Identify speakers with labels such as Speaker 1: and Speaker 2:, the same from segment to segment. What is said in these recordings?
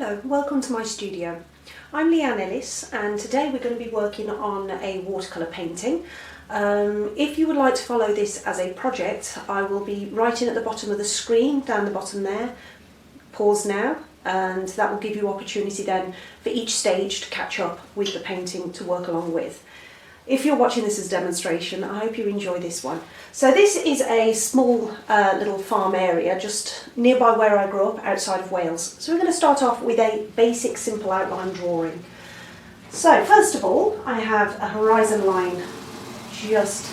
Speaker 1: Hello, welcome to my studio. I'm Leanne Ellis and today we're going to be working on a watercolour painting. If you would like to follow this as a project, I will be writing at the bottom of the screen, down the bottom there, pause now, and that will give you opportunity then for each stage to catch up with the painting to work along with. If you're watching this as a demonstration, I hope you enjoy this one. So this is a small little farm area just nearby where I grew up, outside of Wales. So we're going to start off with a basic simple outline drawing. So first of all, I have a horizon line just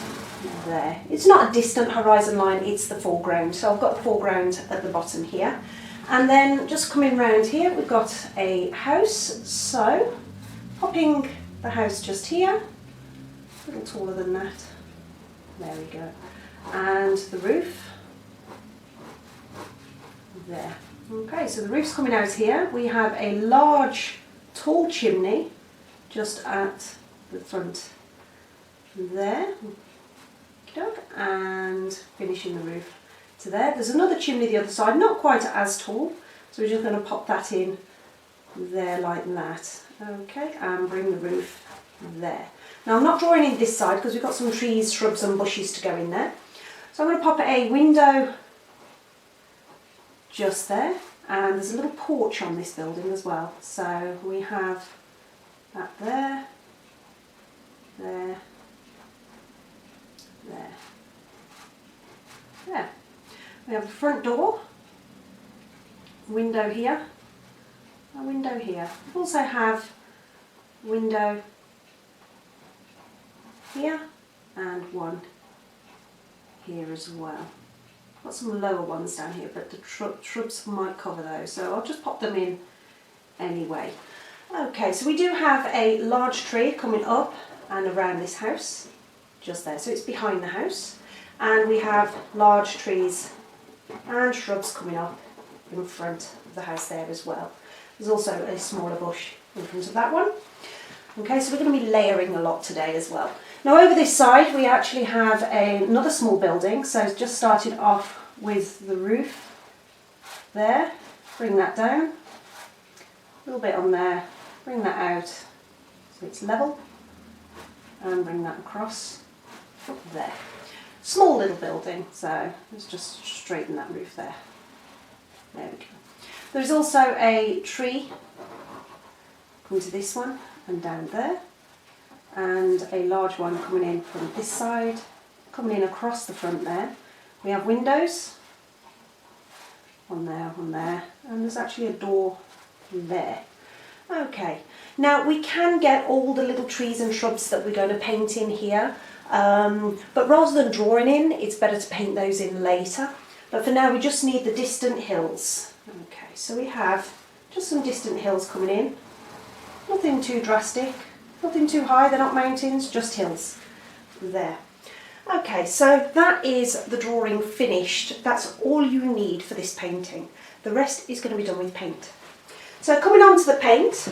Speaker 1: there. It's not a distant horizon line, it's the foreground. So I've got the foreground at the bottom here. And then just coming round here, we've got a house. So popping the house just here. A little taller than that. There we go. And the roof. There. Okay, so the roof's coming out here. We have a large, tall chimney just at the front there. And finishing the roof to there. There's another chimney the other side, not quite as tall. So we're just going to pop that in there like that. Okay, and bring the roof there. Now I'm not drawing in this side because we've got some trees, shrubs and bushes to go in there. So I'm going to pop a window just there, and there's a little porch on this building as well. So we have that there, there, there, there. We have the front door, window here, a window here. We also have window here and one here as well. Got some lower ones down here, but the shrubs might cover those, so I'll just pop them in anyway. Okay, so we do have a large tree coming up and around this house, just there, so it's behind the house, and we have large trees and shrubs coming up in front of the house there as well. There's also a smaller bush in front of that one. Okay, so we're going to be layering a lot today as well. Now over this side we actually have another small building, so just started off with the roof there, bring that down, a little bit on there, bring that out so it's level, and bring that across there. Small little building, so let's just straighten that roof there. There we go. There's also a tree coming to this one and down there, and a large one coming in from this side, coming in across the front there. We have windows, one there, and there's actually a door there. Okay, now we can get all the little trees and shrubs that we're going to paint in here, but rather than drawing in, it's better to paint those in later. But for now we just need the distant hills. Okay, so we have just some distant hills coming in. Nothing too drastic, nothing too high, they're not mountains, just hills. There. Okay, so that is the drawing finished. That's all you need for this painting. The rest is going to be done with paint. So coming on to the paint,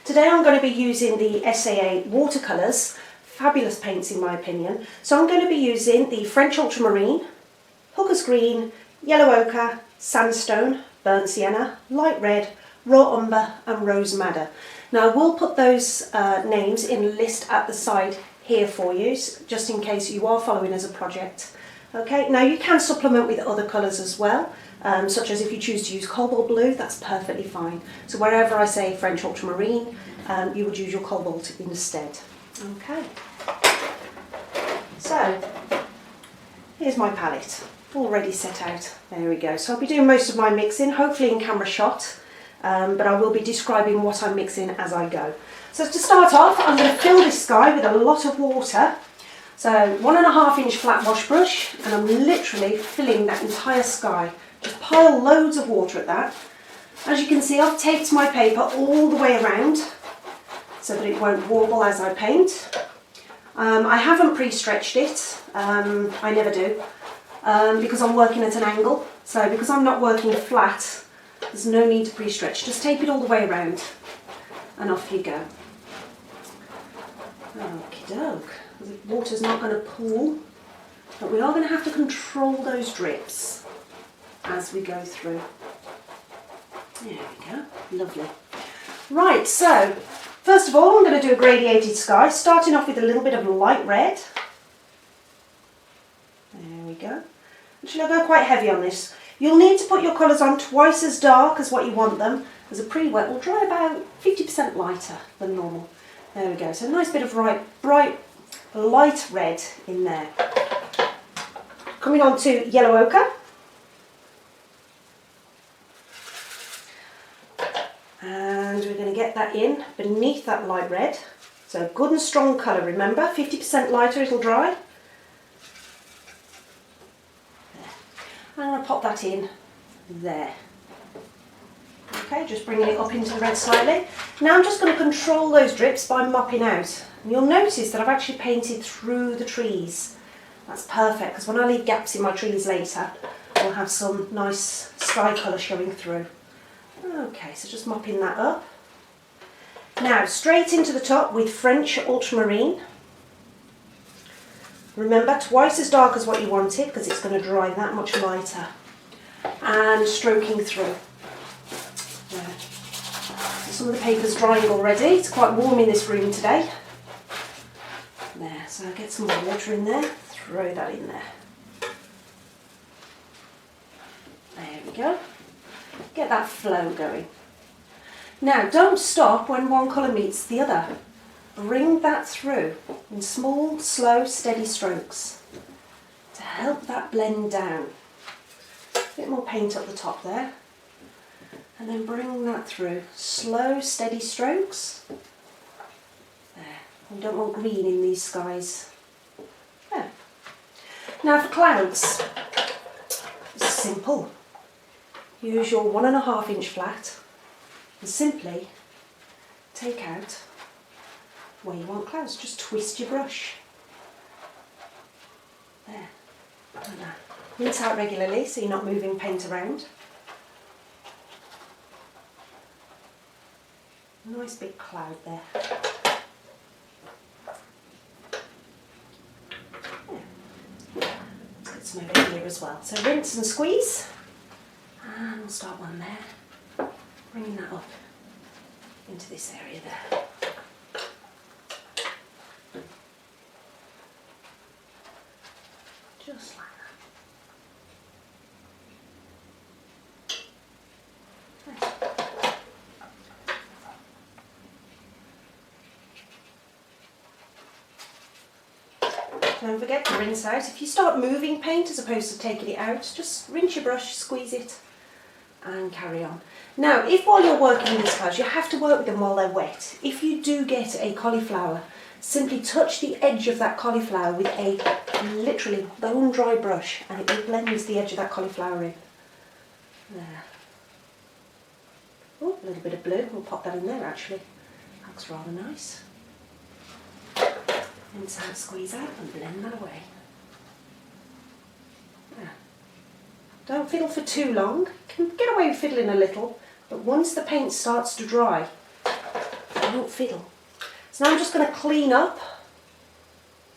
Speaker 1: today I'm going to be using the SAA watercolours, fabulous paints in my opinion. So I'm going to be using the French Ultramarine, Hooker's Green, Yellow Ochre, Sandstone, Burnt Sienna, Light Red, Raw Umber and Rose Madder. Now I will put those names in a list at the side here for you, just in case you are following as a project. Okay, now you can supplement with other colours as well, such as if you choose to use cobalt blue, that's perfectly fine. So wherever I say French Ultramarine, you would use your cobalt instead. Okay, so here's my palette, already set out. There we go. So I'll be doing most of my mixing, hopefully in camera shot. But I will be describing what I'm mixing as I go. So to start off, I'm going to fill this sky with a lot of water. So 1.5 inch flat wash brush, and I'm literally filling that entire sky. Just pile loads of water at that. As you can see, I've taped my paper all the way around so that it won't warble as I paint. I haven't pre-stretched it, I never do, because I'm working at an angle. So because I'm not working flat, there's no need to pre-stretch, just tape it all the way around and off you go. Okie doke, the water's not going to pool, but we are going to have to control those drips as we go through. There we go, lovely. Right, so first of all I'm going to do a gradiated sky, starting off with a little bit of light red. There we go. Actually I'll go quite heavy on this. You'll need to put your colours on twice as dark as what you want them, as a pre-wet will dry about 50% lighter than normal. There we go, so a nice bit of bright light red in there. Coming on to yellow ochre. And we're going to get that in beneath that light red. So good and strong colour, remember, 50% lighter it'll dry. There. I'm going to pop that in there. Okay, just bringing it up into the red slightly. Now I'm just going to control those drips by mopping out. And you'll notice that I've actually painted through the trees. That's perfect, because when I leave gaps in my trees later, I'll have some nice sky colour showing through. Okay, so just mopping that up. Now straight into the top with French ultramarine. Remember, twice as dark as what you wanted, because it's going to dry that much lighter. And stroking through. There. Some of the paper's drying already. It's quite warm in this room today. There, so I'll get some more water in there, throw that in there. There we go. Get that flow going. Now don't stop when one colour meets the other. Bring that through in small, slow, steady strokes to help that blend down. A bit more paint up the top there. And then bring that through. Slow, steady strokes. There. We don't want green in these skies. There. Now for clouds, it's simple. Use your 1.5 inch flat and simply take out where you want clouds. Just twist your brush. There. Like that. Rinse out regularly so you're not moving paint around. Nice big cloud there. Yeah. Let's get some over here as well. So rinse and squeeze. And we'll start one there. Bringing that up into this area there. Just like that. Nice. Don't forget to rinse out. If you start moving paint as opposed to taking it out, just rinse your brush, squeeze it and carry on. Now, if while you're working with these clouds, you have to work with them while they're wet. If you do get a cauliflower, simply touch the edge of that cauliflower with a literally bone dry brush and it will blend the edge of that cauliflower in. There. Oh, a little bit of blue, we'll pop that in there actually. Looks rather nice. Rinse out, squeeze out and blend that away. There. Don't fiddle for too long. You can get away with fiddling a little, but once the paint starts to dry, don't fiddle. So now I'm just going to clean up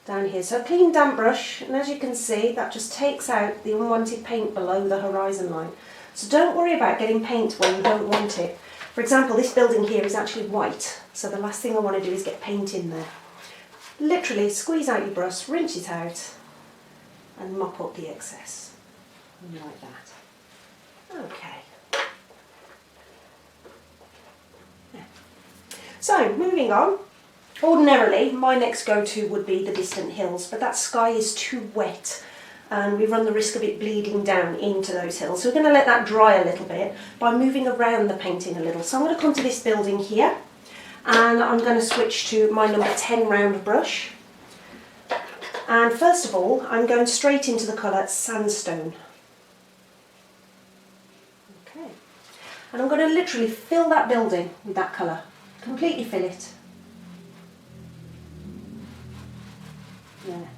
Speaker 1: down here. So a clean damp brush, and as you can see, that just takes out the unwanted paint below the horizon line. So don't worry about getting paint where you don't want it. For example, this building here is actually white, so the last thing I want to do is get paint in there. Literally squeeze out your brush, rinse it out, and mop up the excess. Like that. Okay. Yeah. So, moving on. Ordinarily, my next go-to would be the distant hills, but that sky is too wet and we run the risk of it bleeding down into those hills. So we're going to let that dry a little bit by moving around the painting a little. So I'm going to come to this building here and I'm going to switch to my number 10 round brush. And first of all, I'm going straight into the colour Sandstone. Okay. And I'm going to literally fill that building with that colour. Completely fill it. There.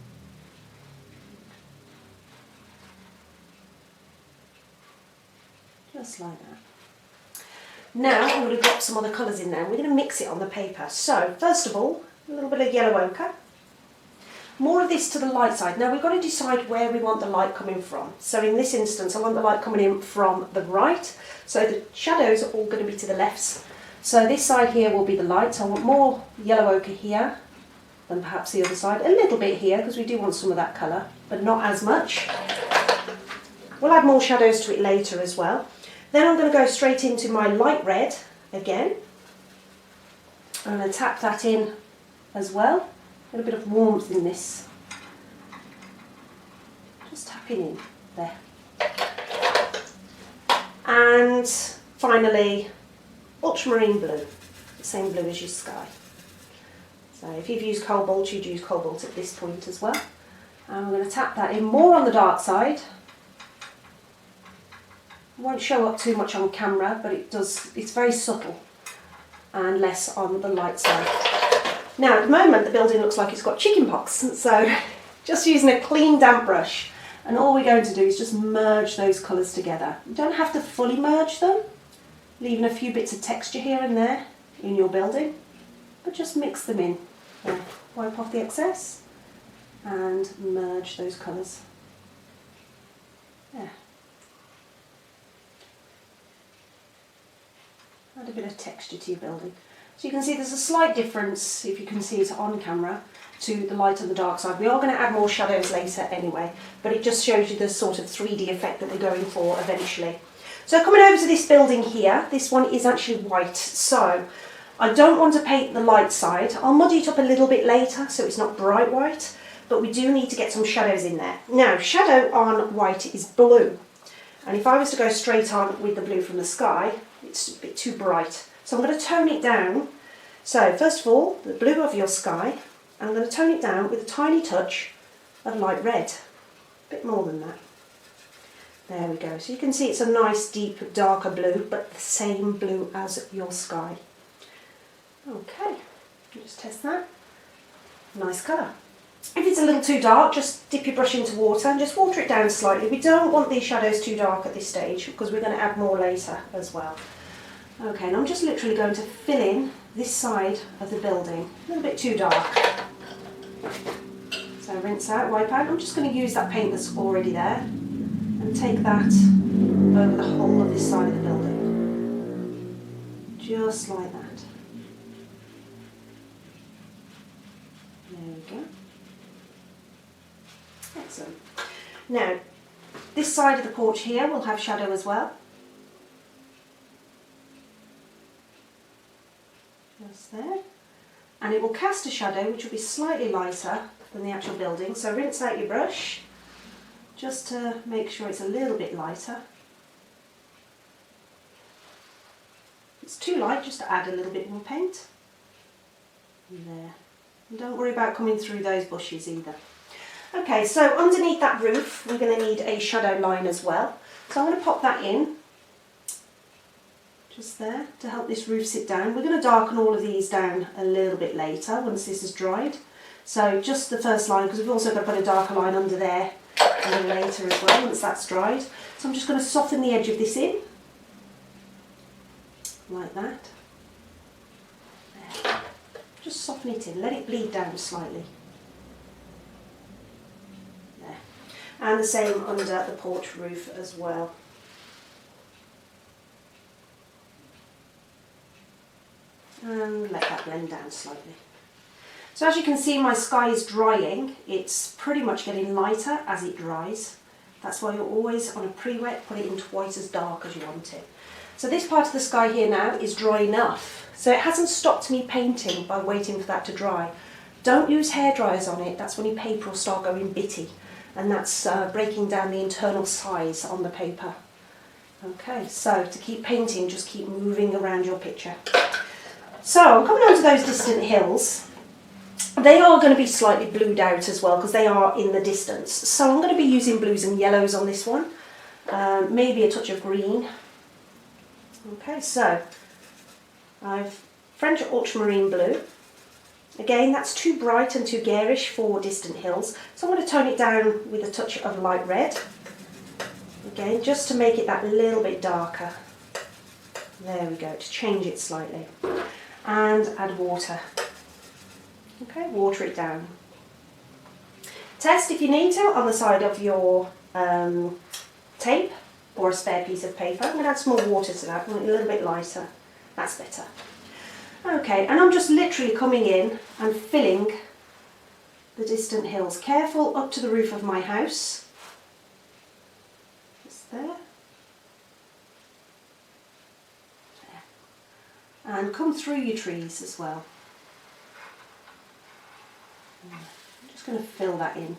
Speaker 1: Just like that. Now I'm going to drop some other colours in there. We're going to mix it on the paper. So first of all, a little bit of yellow ochre. more of this to the light side. Now we've got to decide where we want the light coming from. So in this instance, I want the light coming in from the right. So the shadows are all going to be to the left. So this side here will be the light. So I want more yellow ochre here than perhaps the other side. A little bit here because we do want some of that colour, but not as much. We'll add more shadows to it later as well. Then I'm going to go straight into my light red again. I'm going to tap that in as well. A little bit of warmth in this. Just tapping in there. And finally, ultramarine blue, the same blue as your sky. So if you've used cobalt, you'd use cobalt at this point as well. And I'm going to tap that in more on the dark side. It won't show up too much on camera, but it does. It's very subtle and less on the light side. Now at the moment the building looks like it's got chicken pox, so just using a clean damp brush, and all we're going to do is just merge those colours together. You don't have to fully merge them, leaving a few bits of texture here and there in your building, but just mix them in. There. Wipe off the excess and merge those colours. There. Add a bit of texture to your building. So you can see there's a slight difference, if you can see it on camera, to the light and the dark side. We are going to add more shadows later anyway, but it just shows you the sort of 3D effect that we're going for eventually. So coming over to this building here, this one is actually white, so I don't want to paint the light side. I'll muddy it up a little bit later so it's not bright white, but we do need to get some shadows in there. Now, shadow on white is blue, and if I was to go straight on with the blue from the sky, it's a bit too bright. So I'm going to tone it down. So first of all, the blue of your sky, I'm going to tone it down with a tiny touch of light red. A bit more than that. There we go. So you can see it's a nice deep darker blue, but the same blue as your sky. Okay, just test that. Nice colour. If it's a little too dark, just dip your brush into water and just water it down slightly. We don't want these shadows too dark at this stage because we're going to add more later as well. Okay, and I'm just literally going to fill in this side of the building. A little bit too dark. So rinse out, wipe out. I'm just going to use that paint that's already there and take that over the whole of this side of the building. Just like that. There we go. Excellent. Now, this side of the porch here will have shadow as well. Just there. And it will cast a shadow which will be slightly lighter than the actual building. So rinse out your brush just to make sure it's a little bit lighter. If it's too light, just to add a little bit more paint. And there. And don't worry about coming through those bushes either. Okay, so underneath that roof we're going to need a shadow line as well. So I'm going to pop that in. Just there to help this roof sit down. We're going to darken all of these down a little bit later once this is dried. So just the first line, because we've also got to put a darker line under there a little later as well once that's dried. So I'm just going to soften the edge of this in, like that. There. Just soften it in, let it bleed down slightly. There. And the same under the porch roof as well. And let that blend down slightly. So as you can see, my sky is drying. It's pretty much getting lighter as it dries. That's why you're always, on a pre-wet, put it in twice as dark as you want it. So this part of the sky here now is dry enough. So it hasn't stopped me painting by waiting for that to dry. Don't use hair dryers on it. That's when your paper will start going bitty. And that's breaking down the internal size on the paper. Okay, so to keep painting, just keep moving around your picture. So I'm coming on to those distant hills. They are going to be slightly blued out as well because they are in the distance. So I'm going to be using blues and yellows on this one. Maybe a touch of green. Okay, so I've French ultramarine blue. Again, that's too bright and too garish for distant hills. So I'm going to tone it down with a touch of light red. Again, just to make it that little bit darker. There we go, to change it slightly. And add water. Okay, water it down. Test if you need to on the side of your tape or a spare piece of paper. I'm going to add some more water to that, a little bit lighter. That's better. Okay, and I'm just literally coming in and filling the distant hills. Careful up to the roof of my house. Just there. And come through your trees as well. I'm just going to fill that in.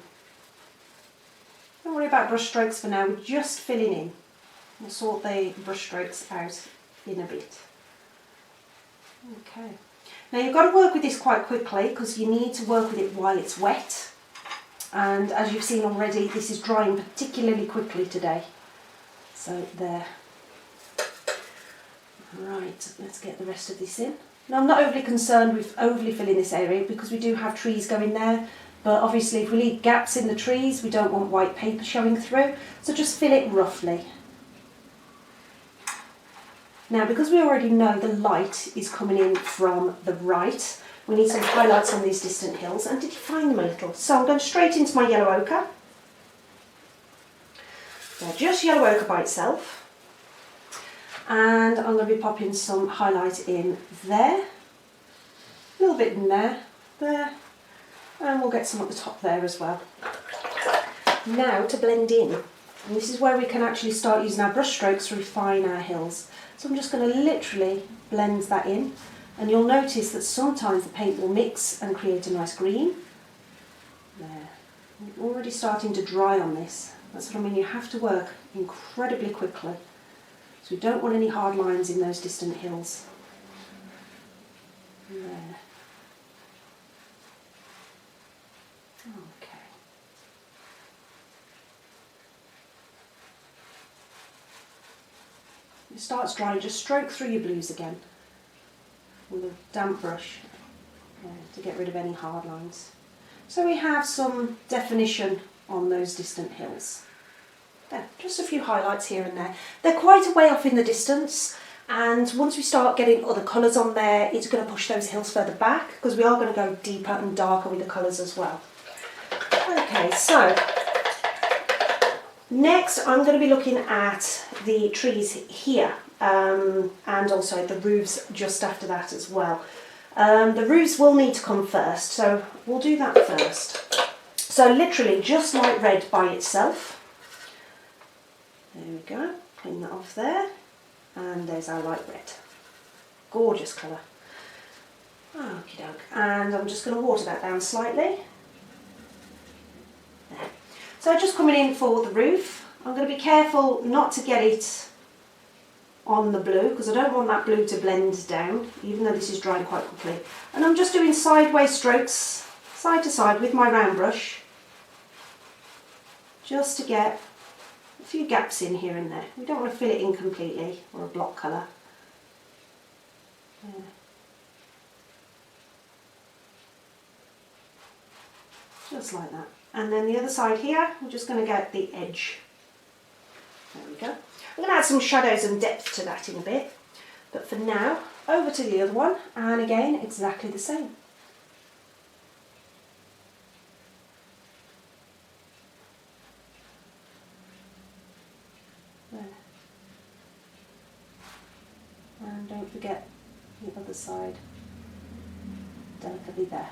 Speaker 1: Don't worry about brush strokes for now, we're just filling in. We'll sort the brush strokes out in a bit. Okay. Now you've got to work with this quite quickly because you need to work with it while it's wet. And as you've seen already, this is drying particularly quickly today. So there. Right, let's get the rest of this in. Now I'm not overly concerned with overly filling this area because we do have trees going there, but obviously if we leave gaps in the trees we don't want white paper showing through, so just fill it roughly. Now because we already know the light is coming in from the right, we need some highlights on these distant hills and to define them a little. So I'm going straight into my yellow ochre. Now just yellow ochre by itself. And I'm going to be popping some highlight in there, a little bit in there, and we'll get some at the top there as well. Now to blend in, and this is where we can actually start using our brush strokes to refine our hills. So I'm just going to literally blend that in, and you'll notice that sometimes the paint will mix and create a nice green. There, we're already starting to dry on this. That's what I mean, you have to work incredibly quickly. So we don't want any hard lines in those distant hills. There. Okay. It starts drying, just stroke through your blues again with a damp brush to get rid of any hard lines. So we have some definition on those distant hills. There, just a few highlights here and there. They're quite a way off in the distance, and once we start getting other colours on there, it's going to push those hills further back because we are going to go deeper and darker with the colours as well. Okay, so next I'm going to be looking at the trees here and also the roofs just after that as well. The roofs will need to come first, so we'll do that first. So literally just light red by itself. There we go, clean that off there, and there's our light red. Gorgeous colour. Okie doke, and I'm just going to water that down slightly. There. So just coming in for the roof, I'm going to be careful not to get it on the blue because I don't want that blue to blend down, even though this is drying quite quickly. And I'm just doing sideways strokes, side to side with my round brush, just to get a few gaps in here and there. We don't want to fill it in completely, or a block colour. There. Just like that. And then the other side here, we're just going to get the edge. There we go. I'm going to add some shadows and depth to that in a bit. But for now, over to the other one, and again, exactly the same. And don't forget the other side delicately there.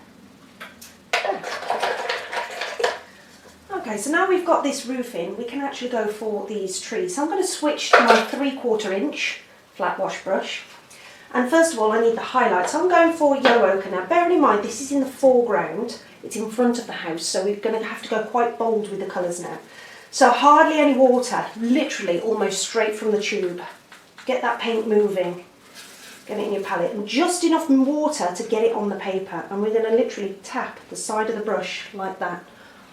Speaker 1: Okay, so now we've got this roof in, we can actually go for these trees. So I'm going to switch to my 3/4 inch flat wash brush. And first of all, I need the highlights. So I'm going for yellow ochre now. Bearing in mind, this is in the foreground, it's in front of the house, so we're going to have to go quite bold with the colours now. So hardly any water, literally almost straight from the tube. Get that paint moving, get it in your palette, and just enough water to get it on the paper. And we're going to literally tap the side of the brush like that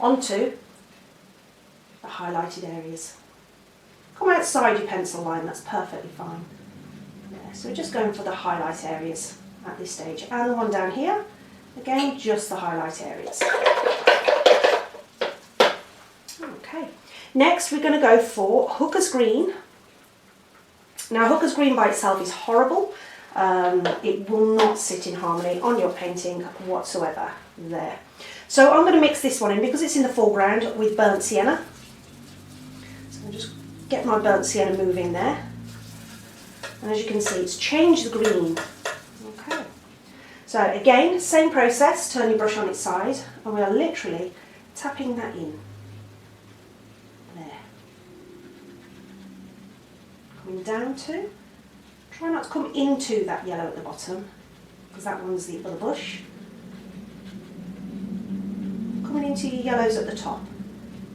Speaker 1: onto the highlighted areas. Come outside your pencil line, that's perfectly fine. There. So we're just going for the highlight areas at this stage. And the one down here, again, just the highlight areas. Okay, next we're going to go for Hooker's Green. Now Hooker's Green by itself is horrible, it will not sit in harmony on your painting whatsoever there. So I'm going to mix this one in because it's in the foreground with burnt sienna. So I'll just get my burnt sienna moving there. And as you can see, it's changed the green. Okay. So again, same process, turn your brush on its side, and we are literally tapping that in. There. Coming down to, try not to come into that yellow at the bottom, because that one's the other bush. Coming into your yellows at the top.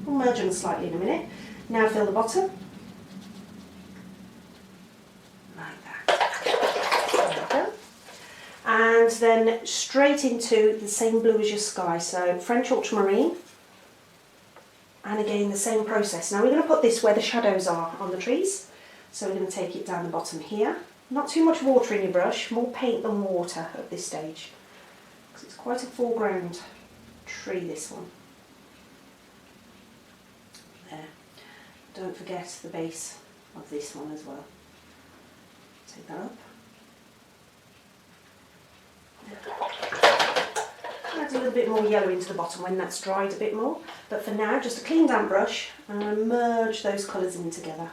Speaker 1: We'll merge them slightly in a minute. Now fill the bottom. And then straight into the same blue as your sky, so French ultramarine, and again the same process. Now we're going to put this where the shadows are on the trees, so we're going to take it down the bottom here. Not too much water in your brush, more paint than water at this stage, because it's quite a foreground tree, this one. There. Don't forget the base of this one as well. Take that up. Add a little bit more yellow into the bottom when that's dried a bit more, but for now just a clean damp brush and I'm going to merge those colours in together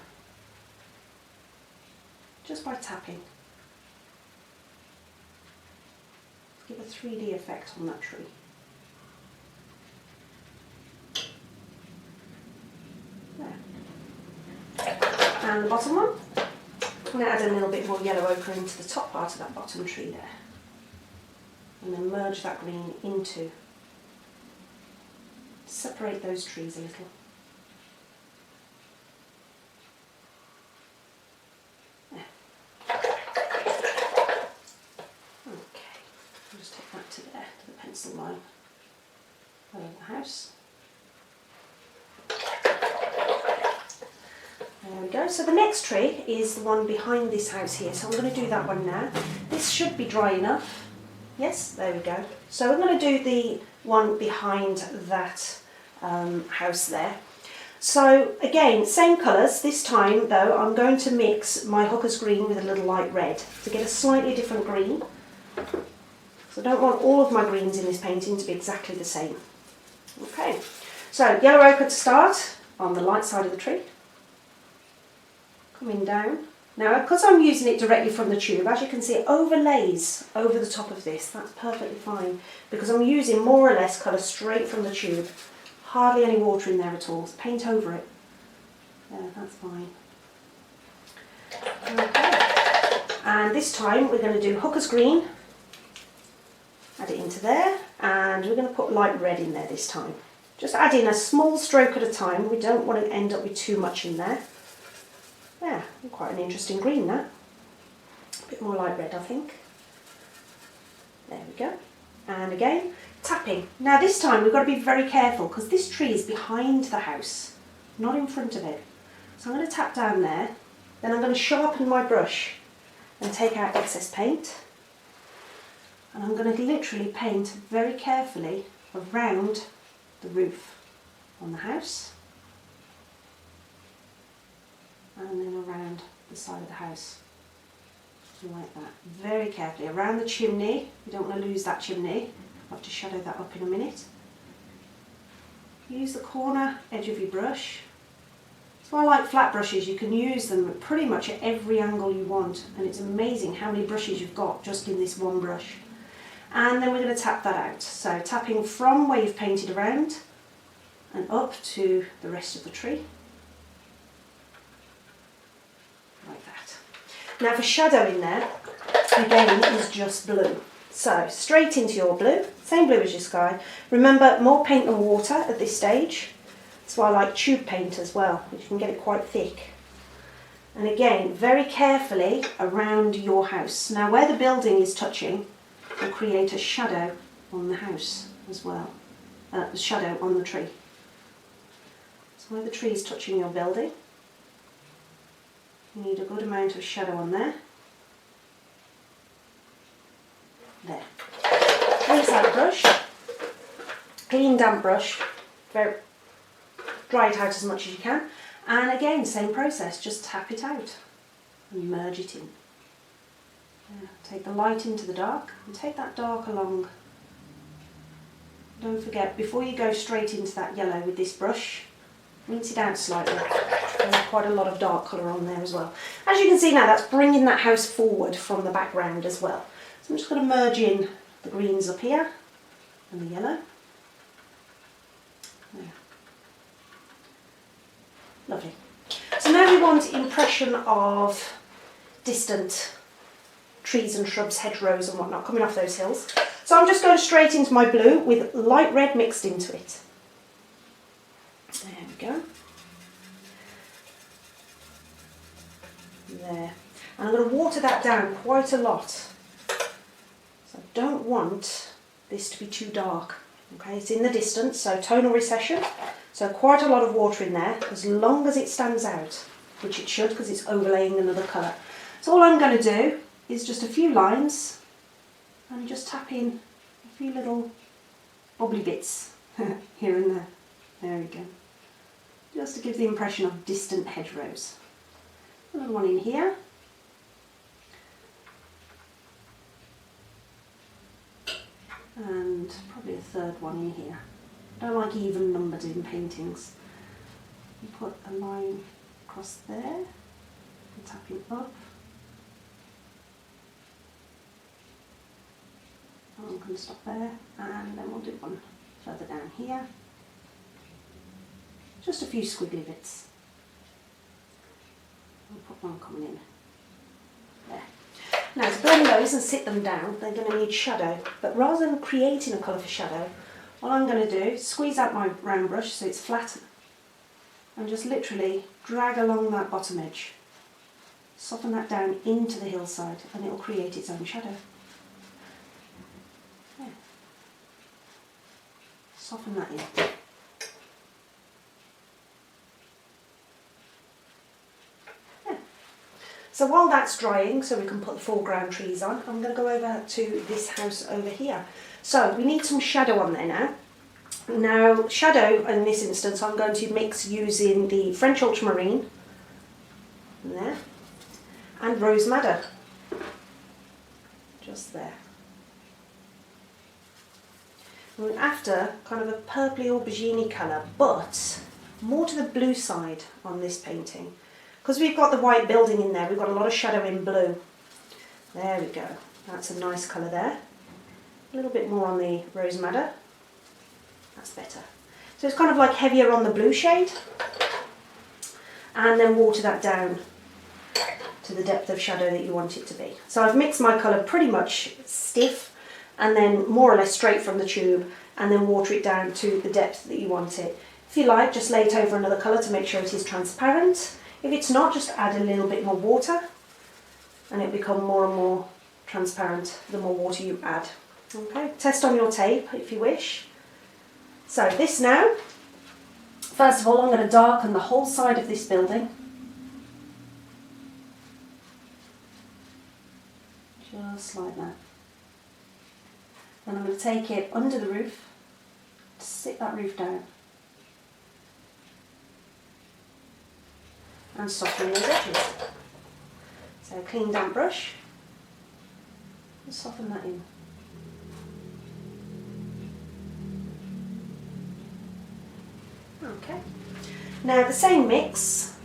Speaker 1: just by tapping. Give a 3D effect on that tree. There. And the bottom one, I'm going to add a little bit more yellow ochre into the top part of that bottom tree there. And then merge that green into, separate those trees a little. There. Okay, I'll just take that to there, to the pencil line over the house. There we go. So the next tree is the one behind this house here, so I'm going to do that one now. This should be dry enough. Yes, there we go. So I'm going to do the one behind that house there. So again, same colours. This time though, I'm going to mix my hooker's green with a little light red to get a slightly different green. So I don't want all of my greens in this painting to be exactly the same. Okay, so yellow ochre to start on the light side of the tree. Coming down. Now, because I'm using it directly from the tube, as you can see, it overlays over the top of this. That's perfectly fine, because I'm using more or less colour straight from the tube. Hardly any water in there at all. Paint over it. Yeah, that's fine. Okay. And this time we're going to do hooker's green. Add it into there, and we're going to put light red in there this time. Just add in a small stroke at a time. We don't want to end up with too much in there. Yeah, quite an interesting green that. A bit more light red, I think. There we go. And again, tapping. Now this time we've got to be very careful because this tree is behind the house, not in front of it. So I'm going to tap down there, then I'm going to sharpen my brush and take out excess paint. And I'm going to literally paint very carefully around the roof on the house. And then around the side of the house, like that, very carefully, around the chimney. You don't want to lose that chimney. I'll have to shadow that up in a minute. Use the corner edge of your brush. That's why I like flat brushes. You can use them pretty much at every angle you want, and it's amazing how many brushes you've got just in this one brush. And then we're going to tap that out. So tapping from where you've painted around and up to the rest of the tree. Like that. Now for shadow in there, again, is just blue. So straight into your blue, same blue as your sky. Remember, more paint than water at this stage. That's why I like tube paint as well, which you can get it quite thick. And again, very carefully around your house. Now where the building is touching will create a shadow on the house as well. The shadow on the tree. So where the tree is touching your building, you need a good amount of shadow on there. There. Rinse out the brush. Clean damp brush. Dry it out as much as you can. And again, same process, just tap it out and merge it in. Take the light into the dark and take that dark along. Don't forget, before you go straight into that yellow with this brush, rinse it out slightly. There's quite a lot of dark colour on there as well. As you can see now, that's bringing that house forward from the background as well. So I'm just going to merge in the greens up here and the yellow. There. Lovely. So now we want impression of distant trees and shrubs, hedgerows and whatnot coming off those hills. So I'm just going straight into my blue with light red mixed into it. There we go. There. And I'm going to water that down quite a lot. So I don't want this to be too dark. Okay, it's in the distance, so tonal recession. So quite a lot of water in there, as long as it stands out, which it should because it's overlaying another colour. So all I'm going to do is just a few lines and just tap in a few little bubbly bits here and there. There we go. Just to give the impression of distant hedgerows. Another one in here. And probably a third one in here. I don't like even numbered in paintings. You put a line across there and tap it up. I'm going to stop there, and then we'll do one further down here. Just a few squiggly bits. I'll put one coming in there. Now to blend those and sit them down, they're going to need shadow, but rather than creating a colour for shadow, what I'm going to do is squeeze out my round brush so it's flat and just literally drag along that bottom edge. Soften that down into the hillside and it will create its own shadow. Yeah. Soften that in. Yeah. So while that's drying, so we can put the foreground trees on, I'm going to go over to this house over here. So we need some shadow on there now. Now shadow in this instance I'm going to mix using the French ultramarine there and rose madder. Just there. We're after kind of a purpley aubergine colour, but more to the blue side on this painting. Because we've got the white building in there, we've got a lot of shadow in blue. There we go. That's a nice colour there. A little bit more on the rose madder. That's better. So it's kind of like heavier on the blue shade. And then water that down to the depth of shadow that you want it to be. So I've mixed my colour pretty much stiff and then more or less straight from the tube and then water it down to the depth that you want it. If you like, just lay it over another colour to make sure it is transparent. If it's not, just add a little bit more water and it'll become more and more transparent the more water you add. Okay, test on your tape if you wish. So this now, first of all I'm going to darken the whole side of this building. Just like that. And I'm going to take it under the roof, sit that roof down. And soften those edges. So clean damp brush, and soften that in. Okay. Now the same mix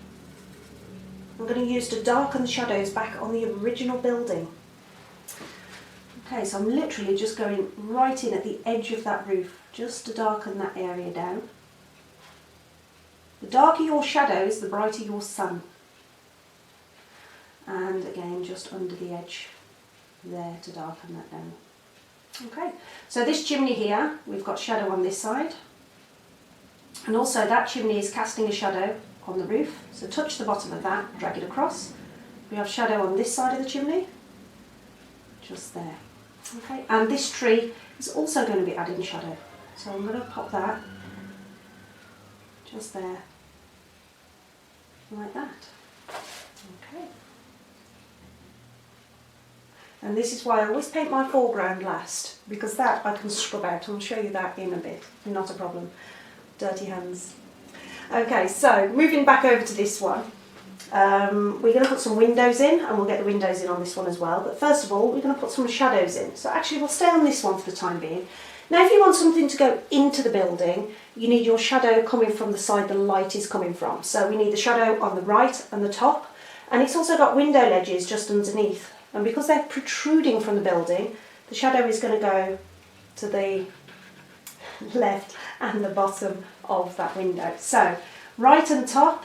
Speaker 1: I'm going to use to darken the shadows back on the original building. Okay, so I'm literally just going right in at the edge of that roof just to darken that area down. The darker your shadows, the brighter your sun. And again, just under the edge there to darken that down. Okay, so this chimney here, we've got shadow on this side. And also that chimney is casting a shadow on the roof. So touch the bottom of that, drag it across. We have shadow on this side of the chimney. Just there. Okay, and this tree is also going to be adding shadow. So I'm going to pop that just there. Like that. Okay. And this is why I always paint my foreground last, because that I can scrub out. I'll show you that in a bit, not a problem. Dirty hands. Okay, so moving back over to this one. we're going to put some windows in, and we'll get the windows in on this one as well. But first of all, we're going to put some shadows in. So actually we'll stay on this one for the time being. Now if you want something to go into the building, you need your shadow coming from the side the light is coming from. So we need the shadow on the right and the top, and it's also got window ledges just underneath. And because they're protruding from the building, the shadow is going to go to the left and the bottom of that window. So right and top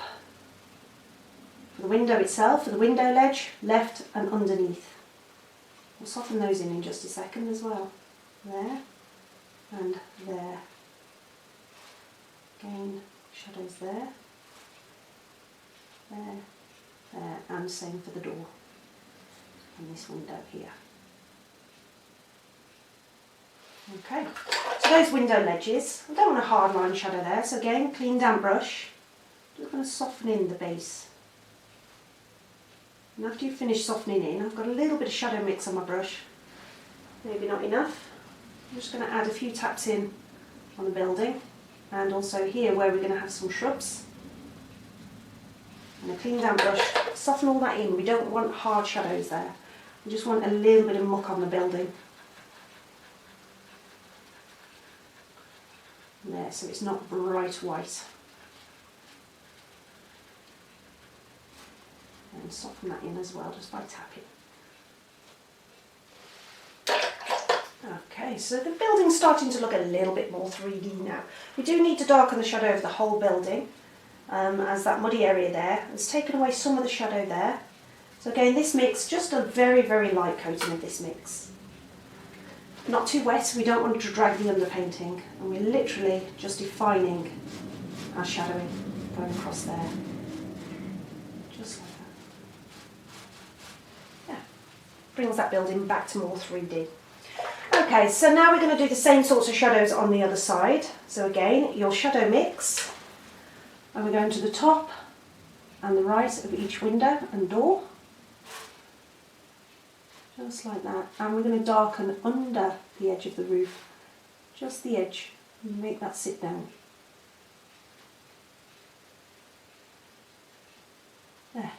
Speaker 1: for the window itself, for the window ledge, left and underneath. We'll soften those in just a second as well. There and there. Again, shadows there, there, and same for the door and this window here. Okay, so those window ledges, I don't want a hard line shadow there, so again, clean damp brush, just going to soften in the base. And after you've finished softening in, I've got a little bit of shadow mix on my brush, maybe not enough. I'm just going to add a few taps in on the building, and also here where we're going to have some shrubs. And a clean damp brush, soften all that in. We don't want hard shadows there. We just want a little bit of muck on the building. There, so it's not bright white. And soften that in as well, just by tapping. Okay, so the building's starting to look a little bit more 3D now. We do need to darken the shadow of the whole building, as that muddy area there has taken away some of the shadow there. So again, this mix, just a very, very light coating of this mix. Not too wet, we don't want to drag the underpainting, and we're literally just defining our shadowing going across there. Just like that. Yeah, brings that building back to more 3D. Okay, so now we're going to do the same sorts of shadows on the other side. So again, your shadow mix, and we're going to the top and the right of each window and door. Just like that. And we're going to darken under the edge of the roof, just the edge, and make that sit down. There.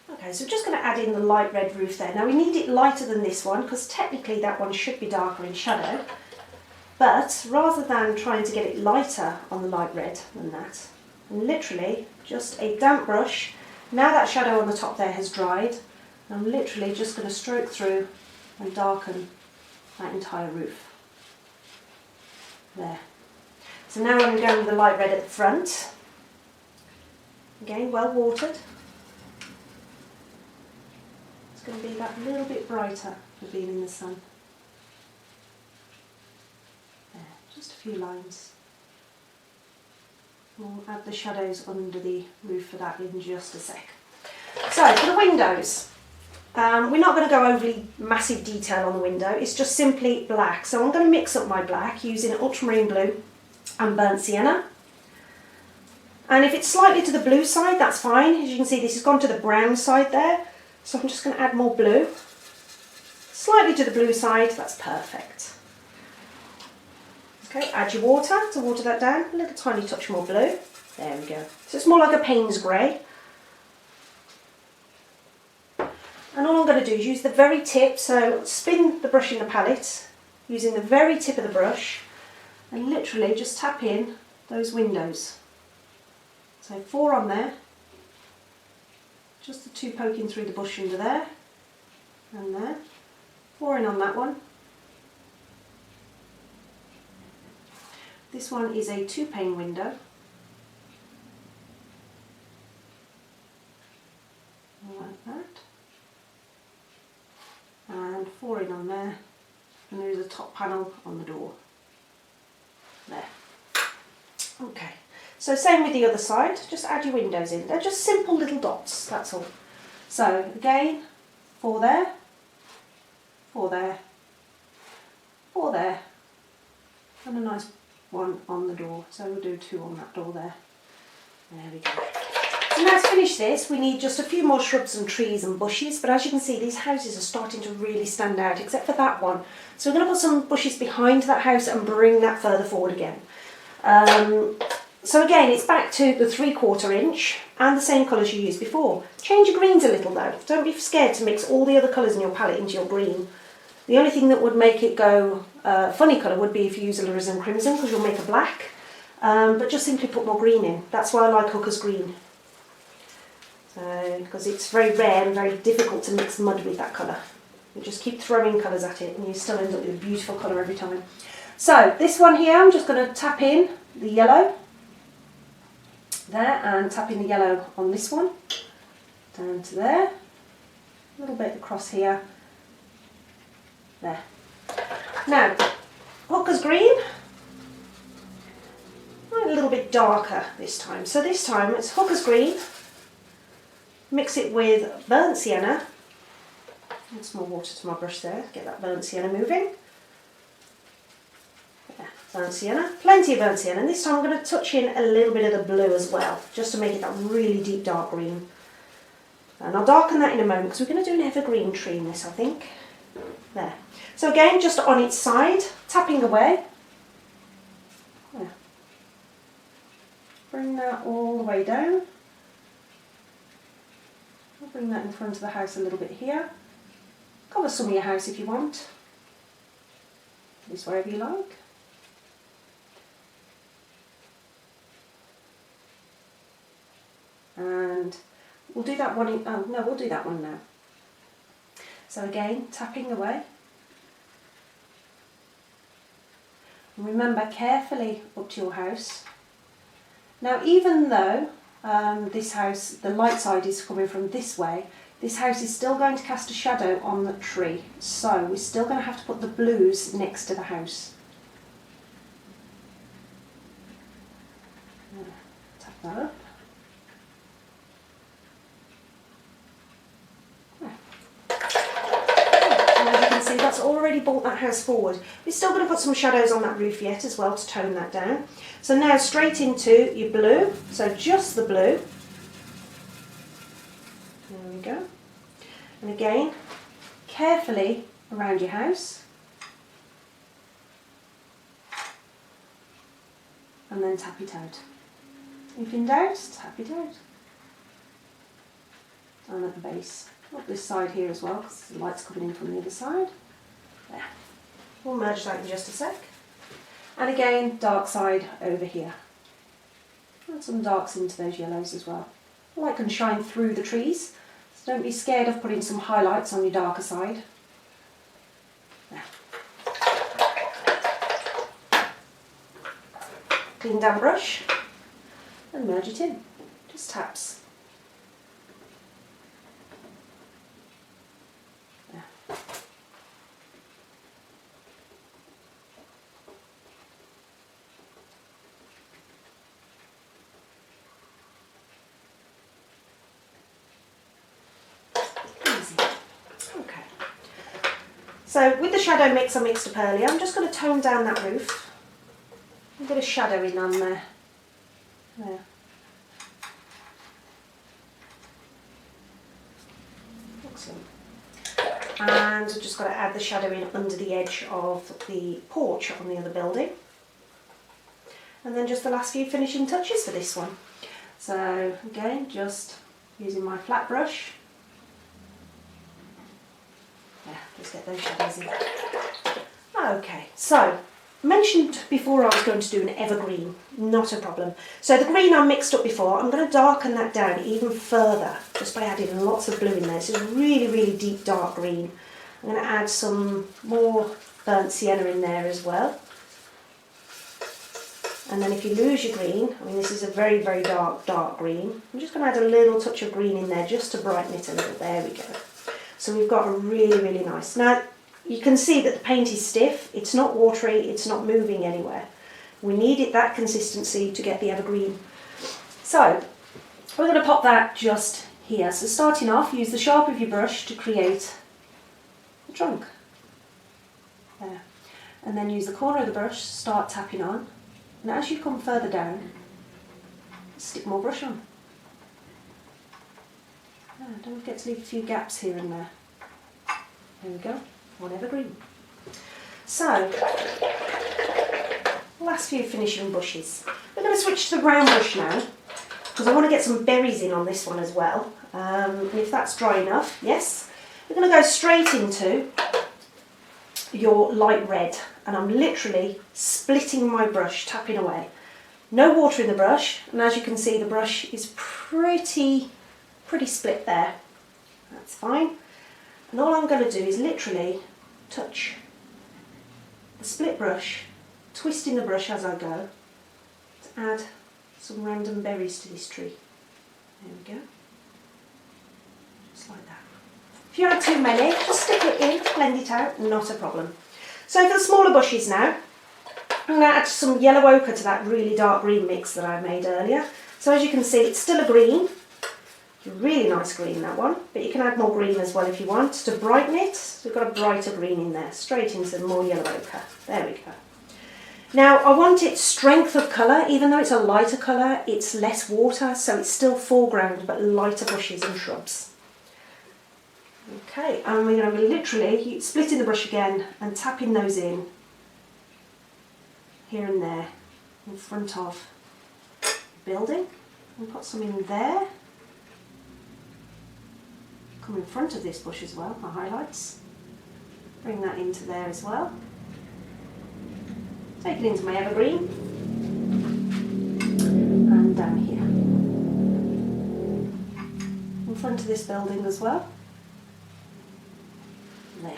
Speaker 1: Okay, so we're just going to add in the light red roof there. Now we need it lighter than this one, because technically that one should be darker in shadow. But rather than trying to get it lighter on the light red than that, and literally just a damp brush. Now that shadow on the top there has dried, I'm literally just going to stroke through and darken that entire roof. There. So now I'm going with the light red at the front. Again, well watered. It's going to be that little bit brighter for being in the sun. There, just a few lines. We'll add the shadows under the roof for that in just a sec. So for the windows, we're not going to go overly massive detail on the window, it's just simply black. So I'm going to mix up my black using ultramarine blue and burnt sienna. And if it's slightly to the blue side, that's fine. As you can see, this has gone to the brown side there. So I'm just going to add more blue. Slightly to the blue side, that's perfect. Okay, add your water to water that down, a little tiny touch more blue. There we go. So it's more like a Payne's grey. And all I'm going to do is use the very tip, so spin the brush in the palette, using the very tip of the brush, and literally just tap in those windows. So 4 on there, just the 2 poking through the bush under there, and there, 4 in on that one. This one is a 2-pane window. Like that. And 4 in on there. And there's a top panel on the door. There. Okay. So same with the other side, just add your windows in. They're just simple little dots, that's all. So again, 4 there, 4 there, 4 there, and a nice one on the door. So we'll do 2 on that door there. There we go. So now to finish this, we need just a few more shrubs and trees and bushes, but as you can see, these houses are starting to really stand out, except for that one. So we're going to put some bushes behind that house and bring that further forward again. So again, it's back to the 3/4 inch and the same colours you used before. Change your greens a little though. Don't be scared to mix all the other colours in your palette into your green. The only thing that would make it go funny colour would be if you use alizarin crimson, because you'll make a black. But just simply put more green in. That's why I like Hooker's green. So, because it's very rare and very difficult to mix mud with that colour. You just keep throwing colours at it and you still end up with a beautiful colour every time. So this one here, I'm just going to tap in the yellow there and tap in the yellow on this one. Down to there. A little bit across here. There. Now, Hooker's green. A little bit darker this time. So this time it's Hooker's green. Mix it with burnt sienna. Add some more water to my brush there, get that burnt sienna moving. Yeah, burnt sienna, plenty of burnt sienna, and this time I'm going to touch in a little bit of the blue as well, just to make it that really deep dark green. And I'll darken that in a moment because we're going to do an evergreen tree in this, I think. There. So again, just on its side, tapping away. Yeah. Bring that all the way down. I'll bring that in front of the house a little bit here. Cover some of your house if you want. This wherever you like. And we'll do that one in, oh no, we'll do that one now. So again, tapping away. And remember, carefully up to your house. Now even though this house, the light side is coming from this way, this house is still going to cast a shadow on the tree, so we're still going to have to put the blues next to the house. Tap that up. And as you can see, that's already brought that house forward. We're still going to put some shadows on that roof yet as well to tone that down. So now straight into your blue, so just the blue. There we go. And again, carefully around your house. And then tap it out. If in doubt, tap it out. And at the base. Up this side here as well, because the light's coming in from the other side. There. We'll merge that in just a sec. And again, dark side over here. Add some darks into those yellows as well. Light can shine through the trees. So don't be scared of putting some highlights on your darker side. There. Clean down brush and merge it in. Just taps. There. Okay. So with the shadow mix I mixed up earlier, I'm just going to tone down that roof. A bit of shadowing on there. There. Excellent. And I've just got to add the shadowing under the edge of the porch on the other building. And then just the last few finishing touches for this one. So again, just using my flat brush. Yeah, let's get those shadows in. Okay, so mentioned before I was going to do an evergreen, not a problem. So the green I mixed up before, I'm going to darken that down even further just by adding lots of blue in there. So it's really, really deep dark green. I'm going to add some more burnt sienna in there as well. And then if you lose your green, I mean this is a very, very dark green, I'm just going to add a little touch of green in there just to brighten it a little. There we go. So we've got a really, really nice. Now you can see that the paint is stiff, it's not watery, it's not moving anywhere. We needed that consistency to get the evergreen. So we're going to pop that just here. So starting off, use the sharp of your brush to create a trunk. There. And then use the corner of the brush, start tapping on. And as you come further down, stick more brush on. Don't forget to leave a few gaps here and there. There we go, one evergreen. So, last few finishing bushes. We're going to switch to the brown brush now, because I want to get some berries in on this one as well. And if that's dry enough, yes. We're going to go straight into your light red, and I'm literally splitting my brush, tapping away. No water in the brush, and as you can see the brush is pretty split there. That's fine. And all I'm going to do is literally touch the split brush, twisting the brush as I go, to add some random berries to this tree. There we go. Just like that. If you add too many, just stick it in, blend it out, not a problem. So for the smaller bushes now, I'm going to add some yellow ochre to that really dark green mix that I made earlier. So as you can see, it's still a green. It's a really nice green, that one, but you can add more green as well if you want to brighten it. So we've got a brighter green in there, straight into more yellow ochre. There we go. Now I want its strength of colour, even though it's a lighter colour, it's less water, so it's still foreground but lighter bushes and shrubs. Okay, and we're going to be literally splitting the brush again and tapping those in here and there in front of the building. And put some in there. Come in front of this bush as well, my highlights. Bring that into there as well. Take it into my evergreen. And down here. In front of this building as well. There.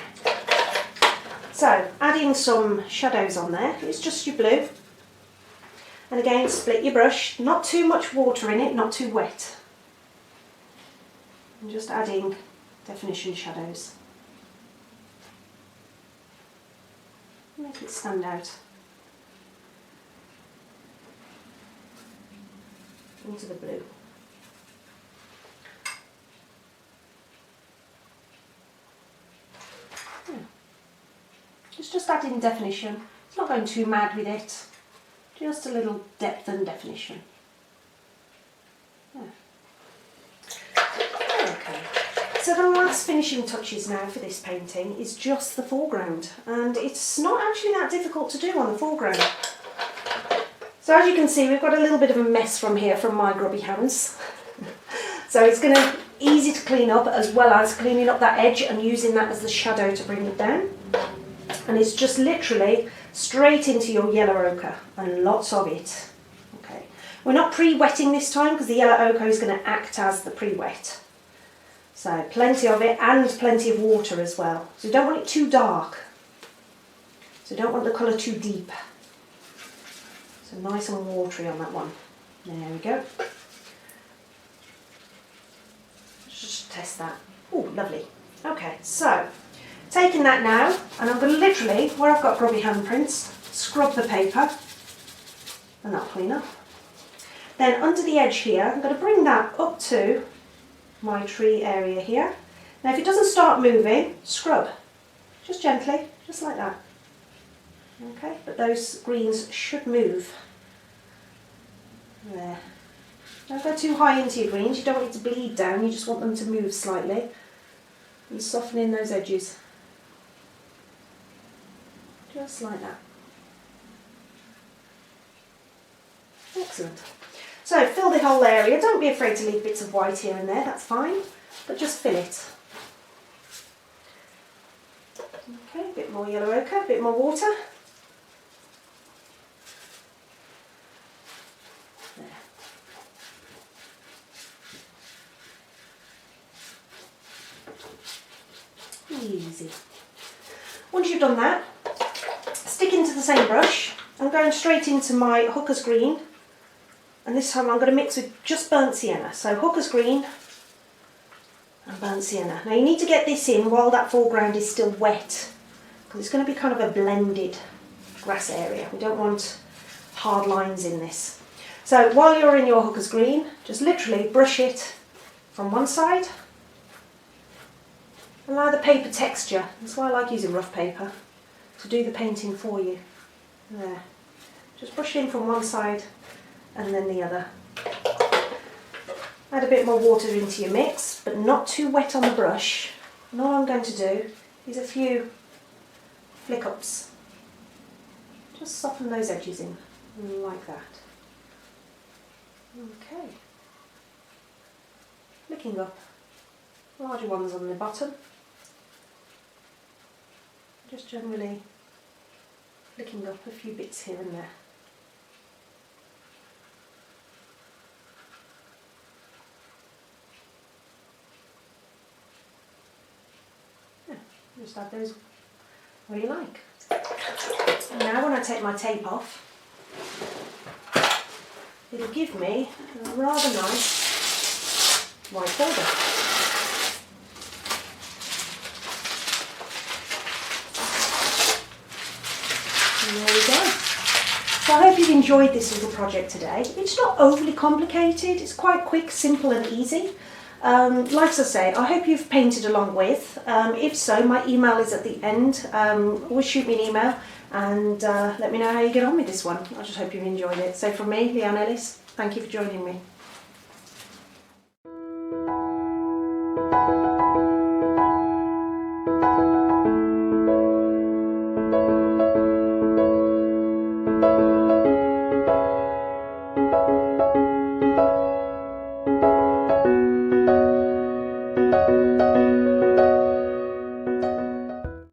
Speaker 1: So, adding some shadows on there, it's just your blue. And again, split your brush, not too much water in it, not too wet. And just adding definition shadows. Make it stand out. Into the blue. It's just adding definition. It's not going too mad with it. Just a little depth and definition. Yeah. Okay. So the last finishing touches now for this painting is just the foreground, and it's not actually that difficult to do on the foreground. So as you can see, we've got a little bit of a mess from here from my grubby hands. So it's going to be easy to clean up, as well as cleaning up that edge and using that as the shadow to bring it down. And it's just literally straight into your yellow ochre, and lots of it. Okay, we're not pre-wetting this time because the yellow ochre is going to act as the pre-wet. So plenty of it and plenty of water as well. So you don't want it too dark. So you don't want the colour too deep. So nice and watery on that one. There we go. Just test that. Oh, lovely. Okay, so taking that now, and I'm going to literally, where I've got grubby handprints, scrub the paper, and that'll clean up. Then under the edge here, I'm going to bring that up to my tree area here. Now if it doesn't start moving, scrub. Just gently, just like that. Okay, but those greens should move. There. Don't go too high into your greens, you don't want it to bleed down, you just want them to move slightly. And soften in those edges. Just like that. Excellent. So fill the whole area. Don't be afraid to leave bits of white here and there, that's fine. But just fill it. Okay, a bit more yellow ochre, a bit more water. There. Easy. Once you've done that, stick into the same brush. I'm going straight into my Hooker's Green, and this time I'm going to mix with just burnt sienna. So Hooker's Green and burnt sienna. Now you need to get this in while that foreground is still wet, because it's going to be kind of a blended grass area. We don't want hard lines in this. So while you're in your Hooker's Green, just literally brush it from one side. Allow the paper texture, that's why I like using rough paper, to do the painting for you. There. Just brush in from one side and then the other. Add a bit more water into your mix, but not too wet on the brush. And all I'm going to do is a few flick ups. Just soften those edges in, like that. Okay. Flicking up larger ones on the bottom. Just generally flicking up a few bits here and there. Yeah, just add those where you like. And now when I take my tape off, it'll give me a rather nice white border. And there we go. So I hope you've enjoyed this little project today. It's not overly complicated, it's quite quick, simple and easy. Like I said, I hope you've painted along with. If so, my email is at the end. Always shoot me an email and let me know how you get on with this one. I just hope you've enjoyed it. So from me, Leanne Ellis, thank you for joining me.